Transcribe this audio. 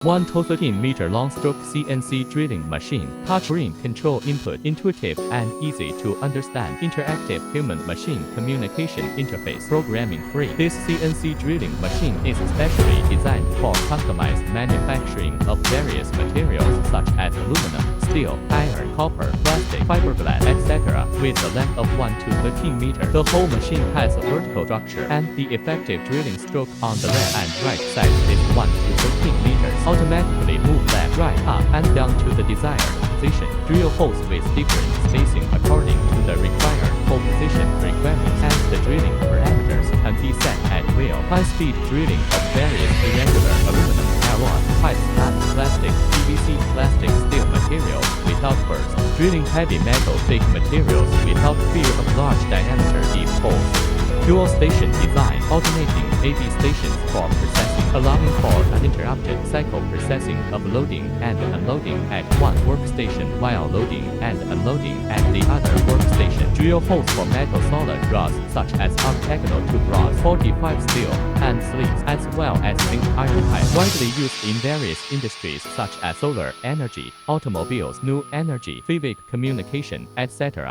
One 13-meter long stroke CNC drilling machine, touchscreen control input, intuitive and easy to understand, interactive human-machine communication interface, programming free. This CNC drilling machine is specially designed for customized manufacturing of various materials such as aluminum, steel, iron, copper, plastic, fiberglass, etc. with a length of 1 to 13 meters. The whole machine has a vertical structure, and the effective drilling stroke on the left and right side is 1 to 13 meters. Automatically move left, right, up, and down to the desired position. Drill holes with different spacing according to the required hole position requirements, and the drilling parameters can be set at will. High-speed drilling of various irregular aluminum, alloy, pipe, plastic, PVC, plastic, steel materials without burst. Drilling heavy metal thick materials without fear of large diameter deep holes. Dual station design, alternating AB stations for processing, allowing for uninterrupted cycle processing of loading and unloading at one workstation while loading and unloading at the other workstation. Drill holes for metal solid rods such as octagonal tube rods, 45 steel, and sleeves, as well as zinc iron pipe, widely used in various industries such as solar energy, automobiles, new energy, civic communication, etc.